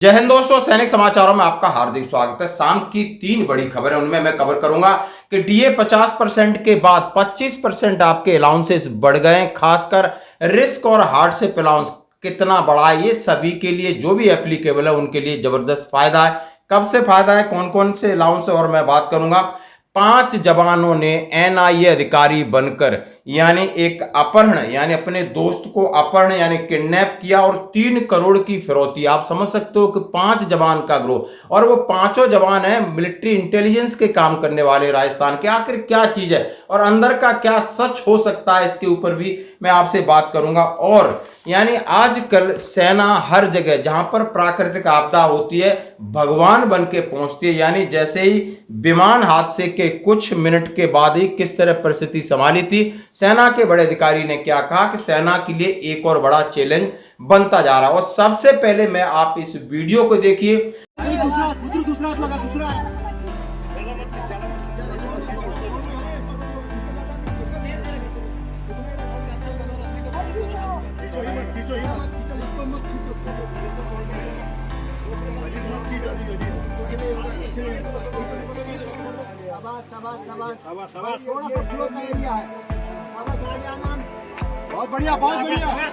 जय हिंद दोस्तों, सैनिक समाचारों में आपका हार्दिक स्वागत है। शाम की 3 बड़ी खबरें, उनमें मैं कवर करूंगा कि डीए 50% के बाद 25% आपके अलाउंसेस बढ़ गए। खासकर रिस्क और हार्डशिप अलाउंस कितना बढ़ा है, ये सभी के लिए जो भी एप्लीकेबल है उनके लिए जबरदस्त फायदा है। कब से फायदा है, कौन कौन से अलाउंस है, और मैं बात करूंगा। 5 जवानों ने एनआईए अधिकारी बनकर यानी एक अपहरण यानी अपने दोस्त को अपहरण यानी किडनैप किया और 3 करोड़ की फिरौती। आप समझ सकते हो कि 5 जवान का ग्रोह, और वो पांचों जवान हैं मिलिट्री इंटेलिजेंस के काम करने वाले राजस्थान के। आखिर क्या चीज है और अंदर का क्या सच हो सकता है, इसके ऊपर भी मैं आपसे बात करूंगा। और यानी आजकल सेना हर जगह जहां पर प्राकृतिक आपदा होती है भगवान बन के पहुंचती है। यानी जैसे ही विमान हादसे के कुछ मिनट के बाद ही किस तरह परिस्थिति संभाली थी, सेना के बड़े अधिकारी ने क्या कहा कि सेना के लिए एक और बड़ा चैलेंज बनता जा रहा है। और सबसे पहले मैं आप इस वीडियो को देखिए। बहुत बढ़िया, बहुत बढ़िया।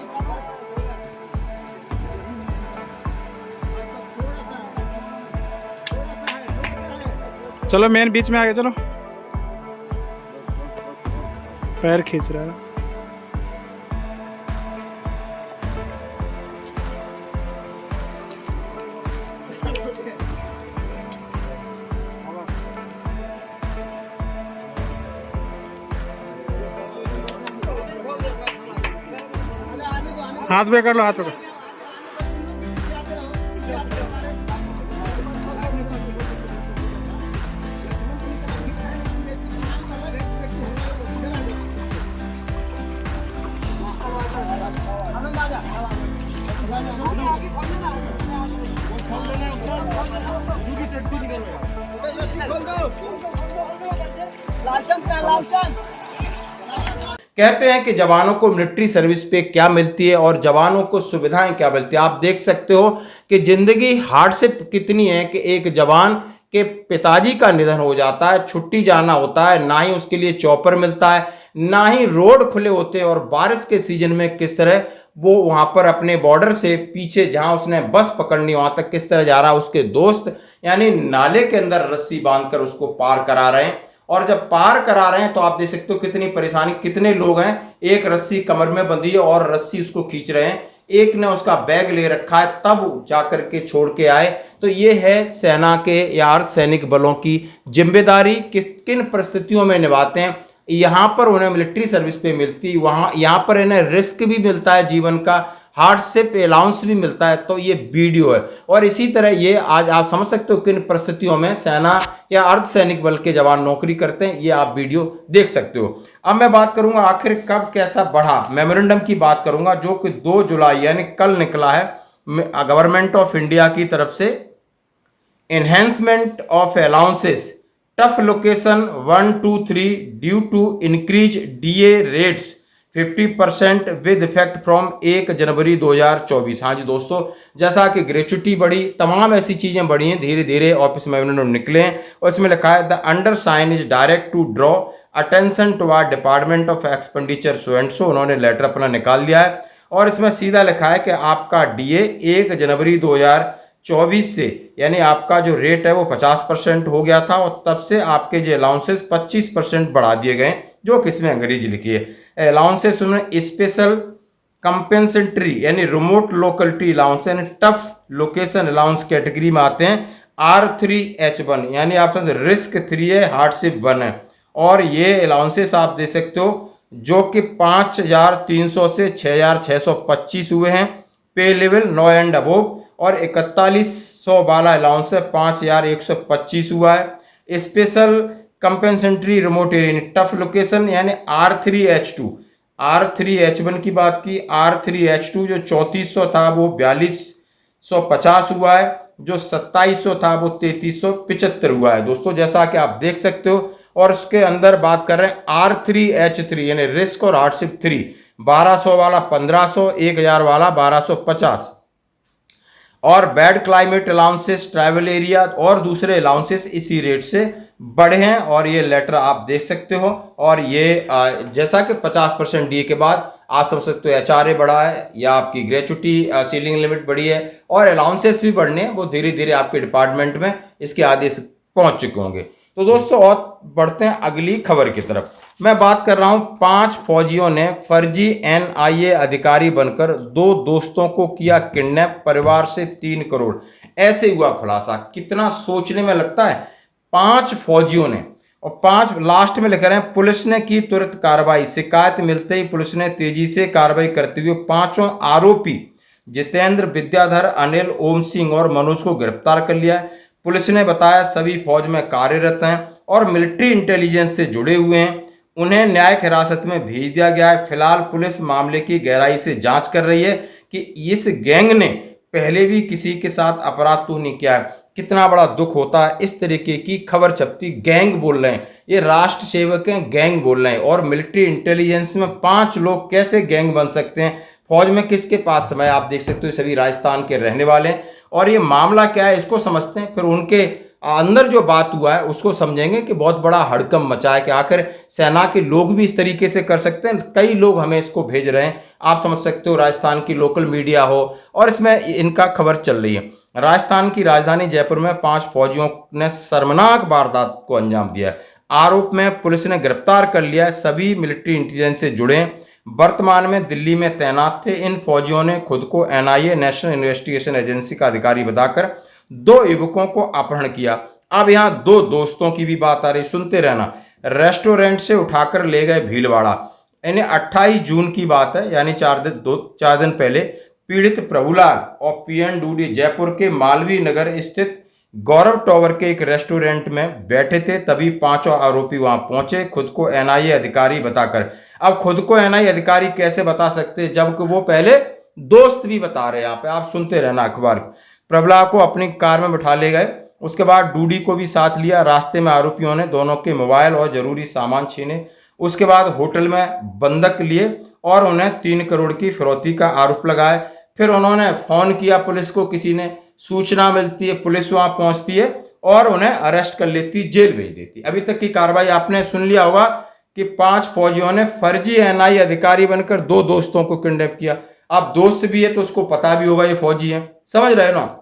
चलो मेन बीच में आ गए, चलो। पैर खींच रहा है। हाथ पे कर लो, हाथ पे कर। कहते हैं कि जवानों को मिलिट्री सर्विस पे क्या मिलती है और जवानों को सुविधाएं क्या मिलती है। आप देख सकते हो कि जिंदगी हार्डशिप कितनी है कि एक जवान के पिताजी का निधन हो जाता है, छुट्टी जाना होता है, ना ही उसके लिए चॉपर मिलता है, ना ही रोड खुले होते हैं। और बारिश के सीजन में किस तरह वो वहां पर अपने बॉर्डर से पीछे जहां उसने बस पकड़नी वहां तक किस तरह जा रहा है, उसके दोस्त यानी नाले के अंदर रस्सी बांधकर उसको पार करा रहे हैं। और जब पार करा रहे हैं तो आप देख सकते हो कितनी परेशानी, कितने लोग हैं। एक रस्सी कमर में बंधी है और रस्सी उसको खींच रहे हैं, एक ने उसका बैग ले रखा है, तब जाकर के छोड़ के आए। तो ये है सेना के या अर्ध सैनिक बलों की जिम्मेदारी, किन परिस्थितियों में निभाते हैं। यहाँ पर उन्हें मिलिट्री सर्विस पे मिलती, वहाँ यहाँ पर इन्हें रिस्क भी मिलता है जीवन का, हार्डशिप अलाउंस भी मिलता है। तो ये वीडियो है और इसी तरह ये आज आप समझ सकते हो किन परिस्थितियों में सेना या अर्धसैनिक बल के जवान नौकरी करते हैं, ये आप वीडियो देख सकते हो। अब मैं बात करूंगा आखिर कब कैसा बढ़ा, मेमोरेंडम की बात करूंगा जो कि 2 जुलाई यानी कल निकला है गवर्नमेंट ऑफ इंडिया की तरफ से। Enhancement of allowances tough location 1, 2, 3 due to increase DA rates 50% with effect from 1 January 2024। हाँ जी दोस्तों, जैसा कि ग्रेचुटी बढ़ी, तमाम ऐसी चीजें बढ़ी हैं, धीरे धीरे ऑफिस मेमोरेंडम निकले हैं और इसमें लिखा है the undersigned is directed to draw attention to our department of expenditure so and so. उन्होंने लेटर अपना निकाल दिया है और इसमें सीधा लिखा है कि आपका डीए 1 जनवरी 2024 से यानी आपका जो रेट है वो 50% हो गया था और तब से आपके जो अलाउंसेस 25% बढ़ा दिए गए, जो कि इसमें अंग्रेजी लिखी है। अलाउंसेस उन्होंने स्पेशल कंपेंसेंट्री यानी रिमोट लोकलिटी अलाउंस यानी टफ लोकेशन अलाउंस कैटेगरी में आते हैं। R3H1 यानी आप समझ रिस्क 3 है, हार्डशिप 1 है। और ये अलाउंसेस आप दे सकते हो जो कि 5300 से 6625 हुए हैं। पे लेवल 9 एंड अबोव और 4100 वाला अलाउंस है 5125 हुआ है। Special compensatory remote area tough location यानी R3H2 R3H1 की बात की, R3H2 जो 3400 था वो 4250 हुआ है, जो 2700 था वो 3375 हुआ है। दोस्तों जैसा कि आप देख सकते हो और उसके अंदर बात कर रहे हैं R3H3 यानी रिस्क और हार्डशिप 3, 1200 वाला 1500, 1000 वाला 1250। और bad climate allowances, travel area और दूसरे अलाउंसेस इसी रेट से बढ़े हैं। और ये लेटर आप देख सकते हो। और ये जैसा कि 50% डीए के बाद आप समझ सकते हो HRA बढ़ा है या आपकी ग्रेचुटी सीलिंग लिमिट बढ़ी है और अलाउंसेस भी बढ़ने हैं, वो धीरे धीरे आपके डिपार्टमेंट में इसके आदेश पहुंच चुके होंगे। तो दोस्तों और बढ़ते हैं अगली खबर की तरफ। मैं बात कर रहा हूं 5 फौजियों ने फर्जी NIA अधिकारी बनकर 2 दोस्तों को किया किडनैप, परिवार से 3 करोड़, ऐसे हुआ खुलासा। कितना सोचने में लगता है। 5 फौजियों ने और 5 लास्ट में लिख रहे हैं, पुलिस ने की तुरंत कार्रवाई, शिकायत मिलते ही पुलिस ने तेजी से कार्रवाई करते हुए 5 आरोपी जितेंद्र, विद्याधर, अनिल, ओम सिंह और मनोज को गिरफ्तार कर लिया है। पुलिस ने बताया सभी फौज में कार्यरत हैं और मिलिट्री इंटेलिजेंस से जुड़े हुए हैं। उन्हें न्यायिक हिरासत में भेज दिया गया है। फिलहाल पुलिस मामले की गहराई से जांच कर रही है कि इस गैंग ने पहले भी किसी के साथ अपराध तो नहीं किया है। कितना बड़ा दुख होता है इस तरीके की खबर छपती। गैंग बोल रहे हैं, ये राष्ट्र सेवक हैं, गैंग बोल रहे हैं। और मिलिट्री इंटेलिजेंस में 5 लोग कैसे गैंग बन सकते हैं? फौज में किसके पास समय? आप देख सकते हो सभी राजस्थान के रहने वाले हैं। और ये मामला क्या है इसको समझते हैं, फिर उनके अंदर जो बात हुआ है उसको समझेंगे कि बहुत बड़ा हड़कंप मचा है कि आखिर सेना के लोग भी इस तरीके से कर सकते हैं। कई लोग हमें इसको भेज रहे हैं, आप समझ सकते हो, राजस्थान की लोकल मीडिया हो और इसमें इनका खबर चल रही है। राजस्थान की राजधानी जयपुर में 5 फौजियों ने शर्मनाक वारदात को अंजाम दिया। आरोप में पुलिस ने गिरफ्तार कर लिया है। सभी मिलिट्री इंटेलिजेंस से जुड़े हैं, वर्तमान में दिल्ली में तैनात थे। इन फौजियों ने खुद को NIA, नेशनल इन्वेस्टिगेशन एजेंसी का अधिकारी बताकर 2 युवकों को अपहरण किया। अब यहाँ 2 दोस्तों की भी बात आ रही, सुनते रहना। रेस्टोरेंट से उठाकर ले गए भीलवाड़ा। इन्हें 28 जून की बात है, यानी 4 दिन पहले पीड़ित प्रभुलाल और PN डूडी जयपुर के मालवीय नगर स्थित गौरव टावर के एक रेस्टोरेंट में बैठे थे। तभी 5 आरोपी वहां पहुंचे, खुद को NIA अधिकारी बताकर। अब खुद को NIA अधिकारी कैसे बता सकते जबकि वो पहले दोस्त भी बता रहे हैं। यहाँ पे आप सुनते रहना अखबार। प्रभुलाल को अपनी कार में बिठा ले गए, उसके बाद डूडी को भी साथ लिया। रास्ते में आरोपियों ने दोनों के मोबाइल और जरूरी सामान छीने। उसके बाद होटल में बंधक लिए और उन्हें 3 करोड़ की फिरौती का आरोप लगाया। फिर उन्होंने फोन किया पुलिस को, किसी ने सूचना मिलती है, पुलिस वहां पहुंचती है और उन्हें अरेस्ट कर लेती, जेल भेज देती। अभी तक की कार्रवाई आपने सुन लिया होगा कि 5 फौजियों ने फर्जी NIA अधिकारी बनकर 2 दोस्तों को किडनैप किया। अब दोस्त भी है तो उसको पता भी होगा ये फौजी है, समझ रहे हो ना।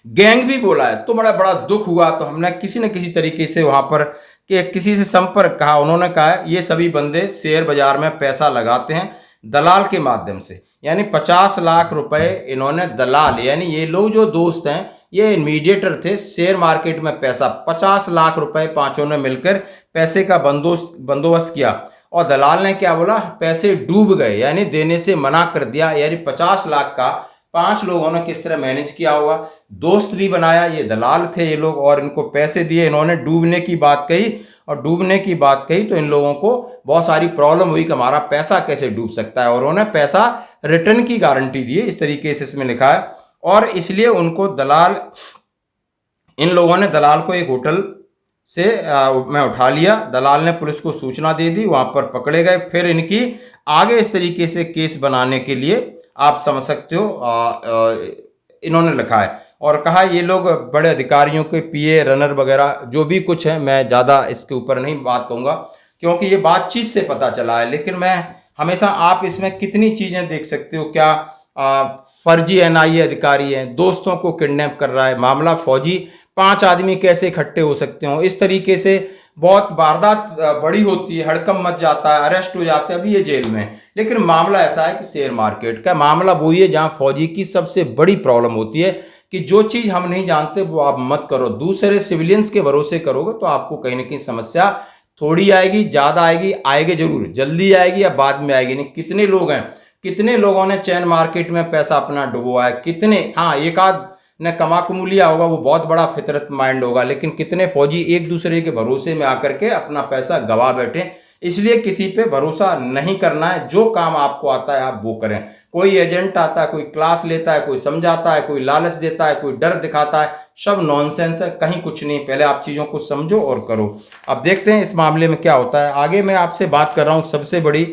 गैंग भी बोला है तो बड़ा दुख हुआ। तो हमने किसी न किसी तरीके से वहां पर कि किसी से संपर्क कहा, उन्होंने कहा ये सभी बंदे शेयर बाजार में पैसा लगाते हैं दलाल के माध्यम से, यानी 50 लाख रुपए इन्होंने दलाल, यानी ये लोग जो दोस्त हैं ये मीडिएटर थे, शेयर मार्केट में पैसा 50 लाख रुपए 5 ने मिलकर पैसे का बंदोबस्त किया। और दलाल ने क्या बोला, पैसे डूब गए, यानी देने से मना कर दिया। यानी 50 लाख का 5 लोगों ने किस तरह मैनेज किया होगा, दोस्त भी बनाया, ये दलाल थे ये लोग, और इनको पैसे दिए। इन्होंने डूबने की बात कही, और डूबने की बात कही तो इन लोगों को बहुत सारी प्रॉब्लम हुई कि हमारा पैसा कैसे डूब सकता है, और उन्होंने पैसा रिटर्न की गारंटी दी, इस तरीके से इसमें लिखा है। और इसलिए उनको दलाल, इन लोगों ने दलाल को एक होटल से में उठा लिया। दलाल ने पुलिस को सूचना दे दी, वहां पर पकड़े गए। फिर इनकी आगे इस तरीके से केस बनाने के लिए आप समझ सकते हो इन्होंने लिखा है और कहा ये लोग बड़े अधिकारियों के PA रनर वगैरह जो भी कुछ है, मैं ज़्यादा इसके ऊपर नहीं बात कहूँगा क्योंकि ये बातचीत से पता चला है। लेकिन मैं हमेशा, आप इसमें कितनी चीज़ें देख सकते हो, क्या फर्जी NIA अधिकारी हैं, दोस्तों को किडनैप कर रहा है, मामला फौजी, 5 आदमी कैसे इकट्ठे हो सकते हो, इस तरीके से बहुत वारदात बड़ी होती है, हड़कंप मच जाता है, अरेस्ट हो जाते हैं, अभी ये जेल में। लेकिन मामला ऐसा है कि शेयर मार्केट का मामला वही है जहां फौजी की सबसे बड़ी प्रॉब्लम होती है कि जो चीज हम नहीं जानते वो आप मत करो। दूसरे सिविलियंस के भरोसे करोगे तो आपको कहीं ना कहीं समस्या थोड़ी आएगी, ज्यादा आएगी, आएगी जरूर, जल्दी आएगी या बाद में आएगी। नहीं, कितने लोग हैं, कितने लोगों ने चैन मार्केट में पैसा अपना डुबोया है, कितने, हाँ एक आध ने कमा कुमू लिया होगा, वो बहुत बड़ा फितरत माइंड होगा, लेकिन कितने फौजी एक दूसरे के भरोसे में आकर के अपना पैसा गवा बैठे। इसलिए किसी पे भरोसा नहीं करना है, जो काम आपको आता है आप वो करें। कोई एजेंट आता है, कोई क्लास लेता है, कोई समझाता है, कोई लालच देता है, कोई डर दिखाता है, सब नॉनसेंस है, कहीं कुछ नहीं। पहले आप चीज़ों को समझो और करो। अब देखते हैं इस मामले में क्या होता है। आगे मैं आपसे बात कर रहा हूँ सबसे बड़ी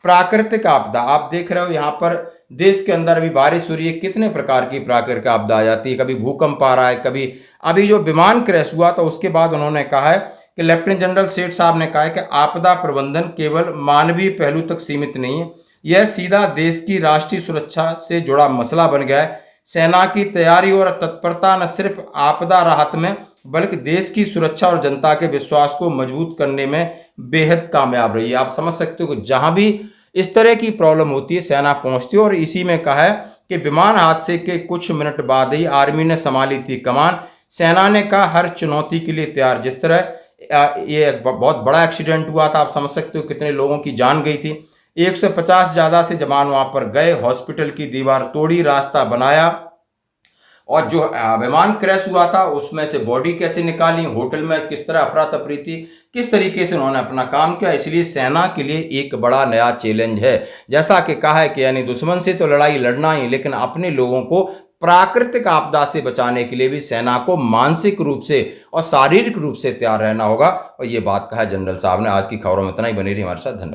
प्राकृतिक आपदा। आप देख रहे हो यहाँ पर देश के अंदर अभी बारिश हो रही है, कितने प्रकार की प्राकृतिक आपदा आ जाती है, कभी भूकंप आ रहा है, कभी अभी जो विमान क्रैश हुआ तो उसके बाद उन्होंने कहा है कि लेफ्टिनेंट जनरल सेठ साहब ने कहा है कि आपदा प्रबंधन केवल मानवीय पहलू तक सीमित नहीं है, यह सीधा देश की राष्ट्रीय सुरक्षा से जुड़ा मसला बन गया है। सेना की तैयारी और तत्परता न सिर्फ आपदा राहत में बल्कि देश की सुरक्षा और जनता के विश्वास को मजबूत करने में बेहद कामयाब रही है। आप समझ सकते हो कि जहां भी इस तरह की प्रॉब्लम होती है सेना पहुंचती है। और इसी में कहा है कि विमान हादसे के कुछ मिनट बाद ही आर्मी ने संभाली थी कमान। सेना ने कहा हर चुनौती के लिए तैयार। जिस तरह ये एक बहुत बड़ा एक्सीडेंट हुआ था, आप समझ सकते हो कितने लोगों की जान गई थी। 150 ज़्यादा से जवान वहां पर गए, हॉस्पिटल की दीवार तोड़ी, रास्ता बनाया, और जो विमान क्रैश हुआ था उसमें से बॉडी कैसे निकाली, होटल में किस तरह अफरा तफरी थी, किस तरीके से उन्होंने अपना काम किया। इसलिए सेना के लिए एक बड़ा नया चैलेंज है। जैसा कि कहा है कि यानी दुश्मन से तो लड़ाई लड़ना ही, लेकिन अपने लोगों को प्राकृतिक आपदा से बचाने के लिए भी सेना को मानसिक रूप से और शारीरिक रूप से तैयार रहना होगा। और ये बात कहा जनरल साहब ने। आज की खबरों में इतना ही, बने रही हमारे साथ। धन्यवाद।